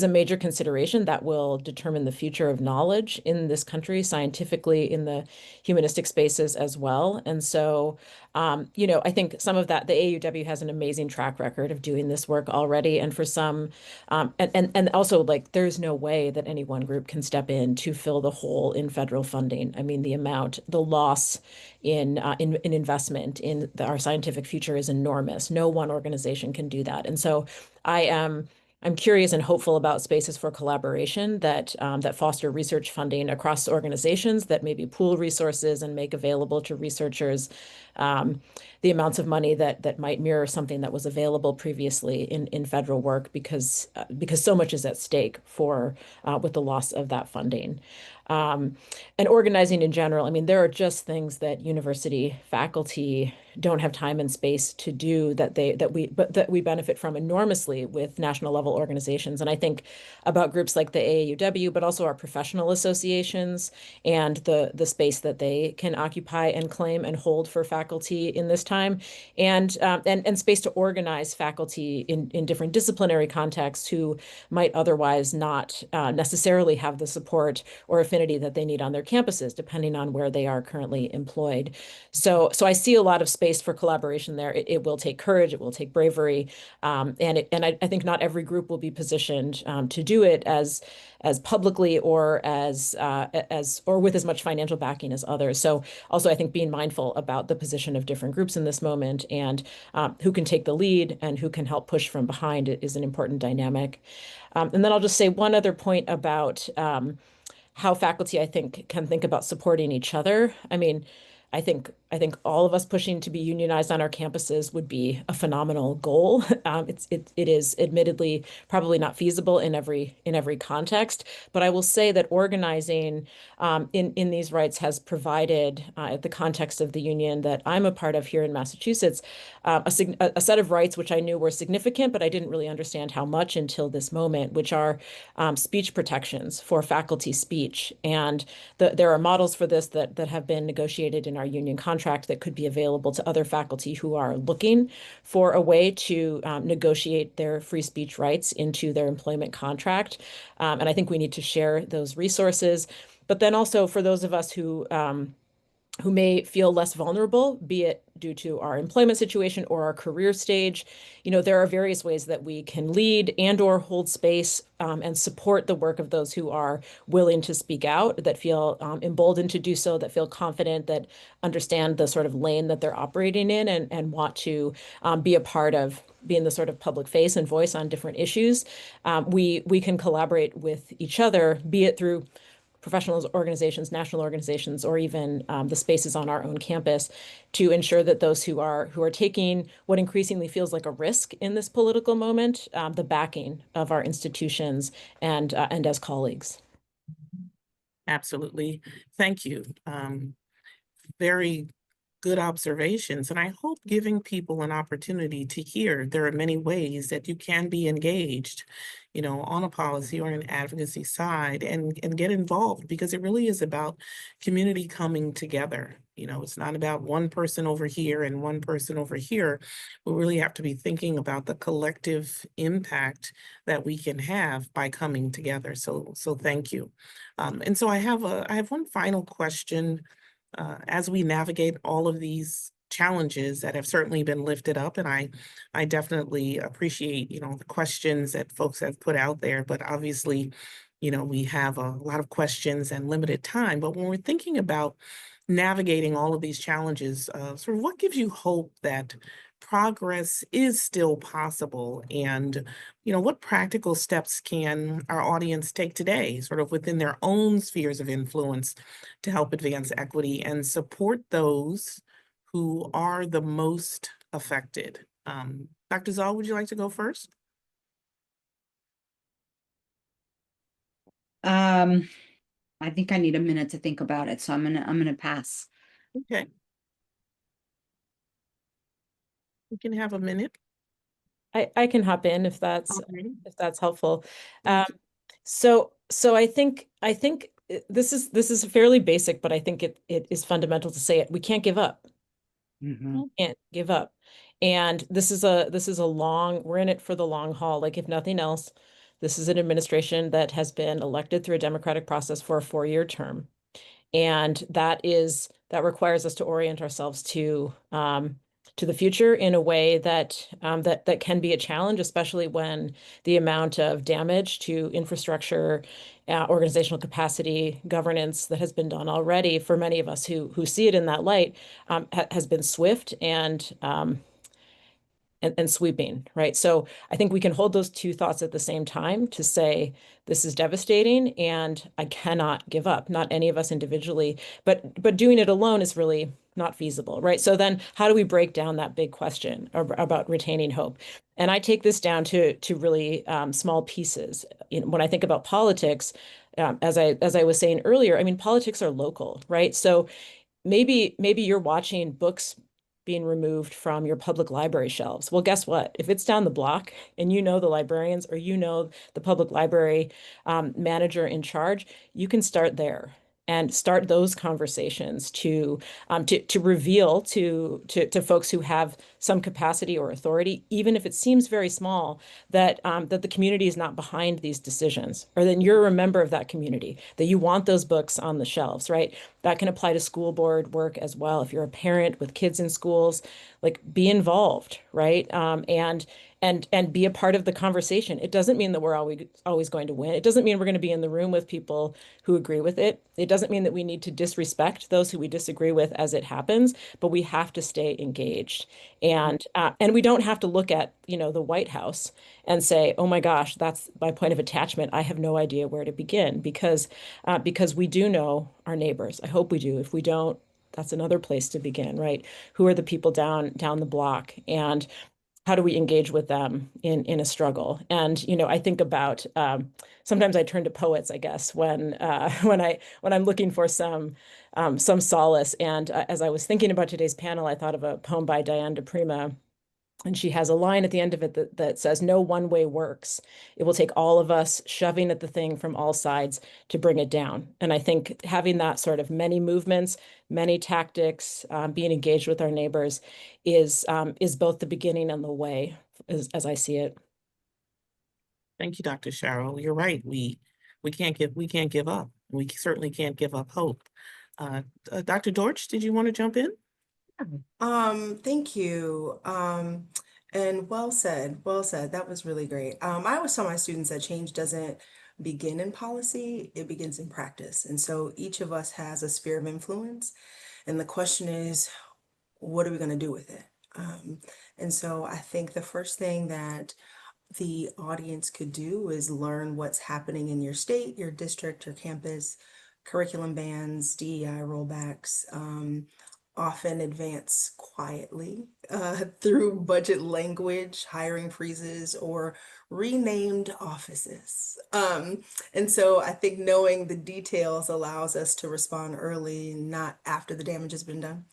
a major consideration that will determine the future of knowledge in this country, scientifically, in the humanistic spaces as well. And so, I think some of that, the AUW has an amazing track record of doing this work already. And for some, and also like there's no way that any one group can step in to fill the hole in federal funding. I mean, the loss in investment in our scientific future is enormous. No one organization can do that. And so I'm curious and hopeful about spaces for collaboration that foster research funding across organizations that maybe pool resources and make available to researchers the amounts of money that might mirror something that was available previously in federal work because so much is at stake for with the loss of that funding. And organizing in general, I mean, there are just things that university faculty don't have time and space to do that we benefit from enormously with national level organizations. And I think about groups like the AAUW, but also our professional associations and the space that they can occupy and claim and hold for faculty in this time, and space to organize faculty in different disciplinary contexts who might otherwise not necessarily have the support or affinity that they need on their campuses, depending on where they are currently employed. So I see a lot of space for collaboration there. It will take courage, it will take bravery, and I think not every group will be positioned to do it as publicly or as or with as much financial backing as others. So also I think being mindful about the position of different groups in this moment and who can take the lead and who can help push from behind is an important dynamic. And then I'll just say one other point about how faculty, I think, can think about supporting each other. I mean, I think all of us pushing to be unionized on our campuses would be a phenomenal goal. It is admittedly probably not feasible in every context, but I will say that organizing in these rights has provided, the context of the union that I'm a part of here in Massachusetts, a set of rights which I knew were significant, but I didn't really understand how much until this moment, which are speech protections for faculty speech. And there are models for this that have been negotiated in our union contract that could be available to other faculty who are looking for a way to negotiate their free speech rights into their employment contract. And I think we need to share those resources. But then also for those of us who may feel less vulnerable, be it due to our employment situation or our career stage, there are various ways that we can lead and or hold space and support the work of those who are willing to speak out, that feel emboldened to do so, that feel confident, that understand the sort of lane that they're operating in and want to be a part of being the sort of public face and voice on different issues. We can collaborate with each other, be it through professional organizations, national organizations, or even the spaces on our own campus, to ensure that those who are taking what increasingly feels like a risk in this political moment, the backing of our institutions and as colleagues. Absolutely. Thank you. Very good observations. And I hope giving people an opportunity to hear there are many ways that you can be engaged, on a policy or an advocacy side and get involved, because it really is about community coming together. It's not about one person over here and one person over here. We really have to be thinking about the collective impact that we can have by coming together. So thank you. And so I have one final question. As we navigate all of these challenges that have certainly been lifted up, and I definitely appreciate, the questions that folks have put out there, but obviously, we have a lot of questions and limited time. But when we're thinking about navigating all of these challenges, sort of what gives you hope that progress is still possible? And, what practical steps can our audience take today, sort of within their own spheres of influence, to help advance equity and support those who are the most affected? Dr. Zoll, would you like to go first? I think I need a minute to think about it, so I'm gonna pass. Okay. We can have a minute. I can hop in if that's Okay. helpful. Thank So I think this is fairly basic, but I think it is fundamental to say it. We can't give up. Can't give up. And this is a long, we're in it for the long haul. Like, if nothing else, this is an administration that has been elected through a democratic process for a 4-year term. And that requires us to orient ourselves to the future in a way that that can be a challenge, especially when the amount of damage to infrastructure, organizational capacity, governance that has been done already for many of us who see it in that light, has been swift and sweeping, right? So I think we can hold those two thoughts at the same time to say, this is devastating and I cannot give up, not any of us individually, but doing it alone is really not feasible, right? So then how do we break down that big question about retaining hope? And I take this down to really small pieces. When I think about politics, as I was saying earlier, I mean, politics are local, right? So maybe you're watching books being removed from your public library shelves. Well, guess what? If it's down the block and the librarians or the public library manager in charge, you can start there and start those conversations to reveal to folks who have some capacity or authority, even if it seems very small, that that the community is not behind these decisions, or that you're a member of that community, that you want those books on the shelves, right? That can apply to school board work as well. If you're a parent with kids in schools, like, be involved, right? And be a part of the conversation. It doesn't mean that we're always going to win. It doesn't mean we're going to be in the room with people who agree with it. It doesn't mean that we need to disrespect those who we disagree with as it happens, but we have to stay engaged. And we don't have to look at, the White House and say, oh my gosh, that's my point of attachment. I have no idea where to begin, because we do know our neighbors. I hope we do. If we don't, that's another place to begin, right? Who are the people down the block, and how do we engage with them in a struggle? And I think about sometimes I turn to poets, I guess, when when I'm looking for some solace. And as I was thinking about today's panel, I thought of a poem by Diane de Prima. And she has a line at the end of it that says, "No one way works. It will take all of us shoving at the thing from all sides to bring it down." And I think having that sort of many movements, many tactics, being engaged with our neighbors is both the beginning and the way, as I see it. Thank you, Dr. Sharrow. You're right. We can't give up. We certainly can't give up hope. Dr. Dortch, did you want to jump in? Thank you. And well said, well said. That was really great. I always tell my students that change doesn't begin in policy, it begins in practice. And so each of us has a sphere of influence. And the question is, what are we going to do with it? And so I think the first thing that the audience could do is learn what's happening in your state, your district, your campus, curriculum bans, DEI rollbacks, often advance quietly through budget language, hiring freezes, or renamed offices. And so I think knowing the details allows us to respond early, not after the damage has been done.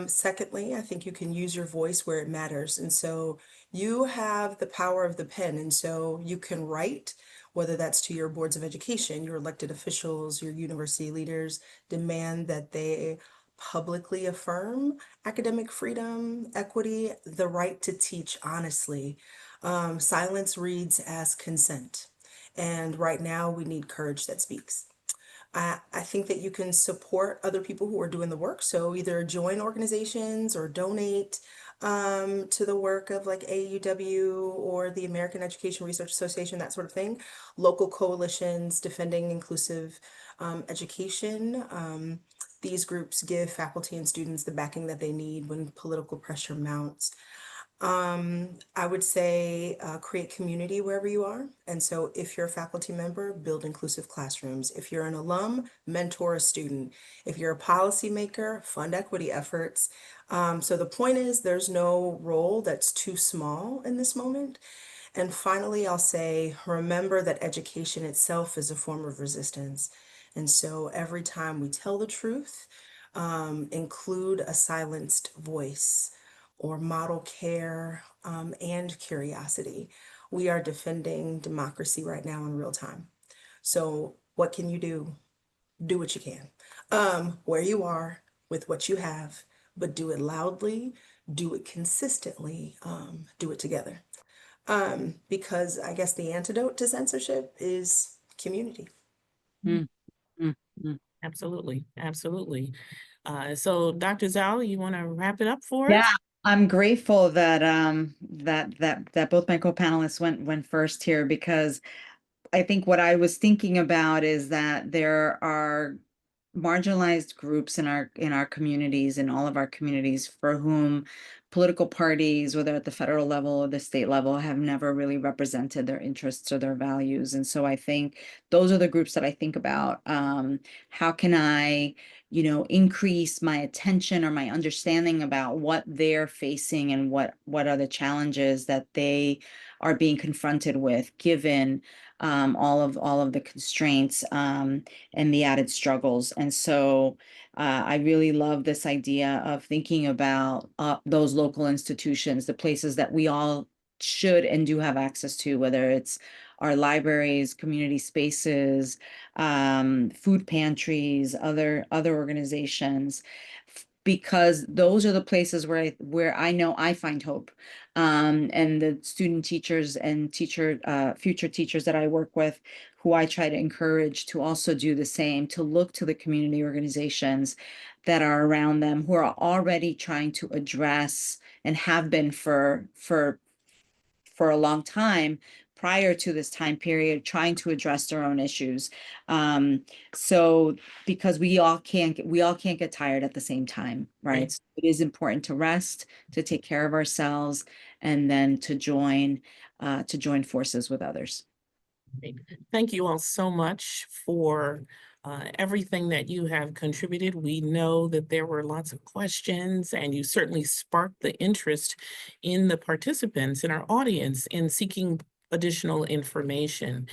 Secondly, I think you can use your voice where it matters. And so you have the power of the pen. And so you can write, whether that's to your boards of education, your elected officials, your university leaders, demand that they publicly affirm academic freedom, equity, the right to teach honestly. Silence reads as consent. And right now we need courage that speaks. I think that you can support other people who are doing the work. So either join organizations or donate to the work of like AAUW or the American Education Research Association, that sort of thing. Local coalitions defending inclusive education. These groups give faculty and students the backing that they need when political pressure mounts. I would say create community wherever you are. And so if you're a faculty member, build inclusive classrooms. If you're an alum, mentor a student. If you're a policymaker, fund equity efforts. So the point is there's no role that's too small in this moment. And finally, I'll say, remember that education itself is a form of resistance. And so every time we tell the truth, include a silenced voice or model care and curiosity. We are defending democracy right now in real time. So what can you do? Do what you can, where you are, with what you have, but do it loudly, do it consistently, do it together. Because I guess the antidote to censorship is community. Mm, mm, mm. Absolutely, absolutely. So Dr. Zhao, you want to wrap it up for Yeah, us? I'm grateful that that both my co-panelists went first here, because I think what I was thinking about is that there are marginalized groups in our communities, in all of our communities, for whom political parties, whether at the federal level or the state level, have never really represented their interests or their values. And so I think those are the groups that I think about. How can I, increase my attention or my understanding about what they're facing and what are the challenges that they are being confronted with, given all of the constraints and the added struggles. And so I really love this idea of thinking about those local institutions, the places that we all should and do have access to, whether it's our libraries, community spaces, food pantries, other organizations, because those are the places where I know I find hope. And the student teachers and future teachers that I work with, who I try to encourage to also do the same, to look to the community organizations that are around them, who are already trying to address, and have been for a long time prior to this time period, trying to address their own issues. So because we all can't get tired at the same time, right? So it is important to rest, to take care of ourselves, and then to join forces with others. Thank you all so much for everything that you have contributed. We know that there were lots of questions, and you certainly sparked the interest in the participants in our audience in seeking additional information,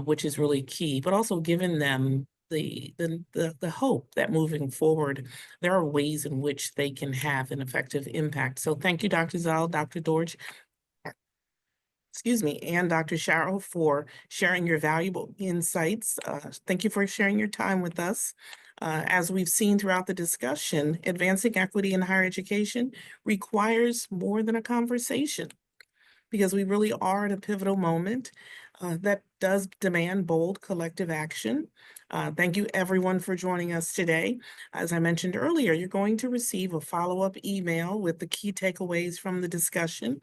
which is really key, but also giving them the hope that moving forward, there are ways in which they can have an effective impact. So thank you, Dr. Zal, Dr. Dorj, excuse me, and Dr. Sharrow for sharing your valuable insights. Thank you for sharing your time with us. As we've seen throughout the discussion, advancing equity in higher education requires more than a conversation, because we really are at a pivotal moment that does demand bold collective action. Thank you everyone for joining us today. As I mentioned earlier, you're going to receive a follow-up email with the key takeaways from the discussion,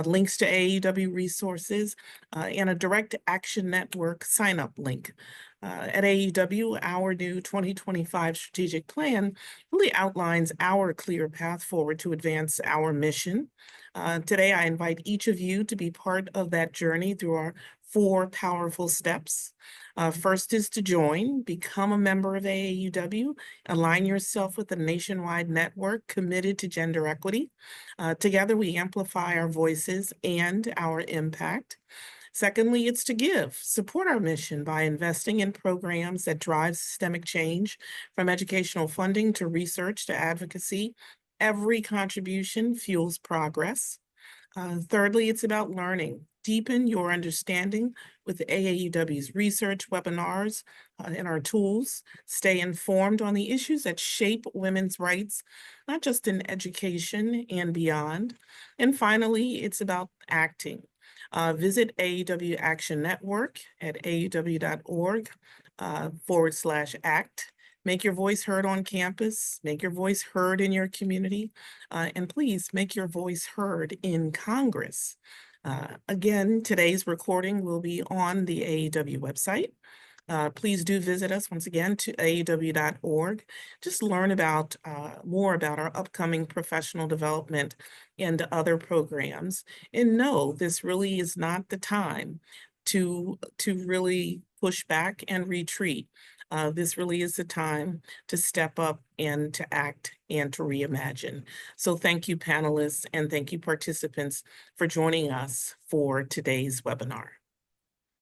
links to AAUW resources, and a direct action network sign-up link. At AAUW, our new 2025 strategic plan really outlines our clear path forward to advance our mission. Today, I invite each of you to be part of that journey through our 4 powerful steps. First is to join, become a member of AAUW, align yourself with a nationwide network committed to gender equity. Together, we amplify our voices and our impact. Secondly, it's to give, support our mission by investing in programs that drive systemic change, from educational funding to research to advocacy. Every contribution fuels progress. Thirdly, it's about learning. Deepen your understanding with AAUW's research, webinars, and our tools. Stay informed on the issues that shape women's rights, not just in education and beyond. And finally, it's about acting. Visit AAUW Action Network at aauw.org /act. Make your voice heard on campus, make your voice heard in your community, and please make your voice heard in Congress. Again, today's recording will be on the AAUW website. Please do visit us once again to aauw.org. Just learn about more about our upcoming professional development and other programs. And no, this really is not the time to really push back and retreat. This really is the time to step up and to act and to reimagine. So thank you, panelists, and thank you, participants, for joining us for today's webinar.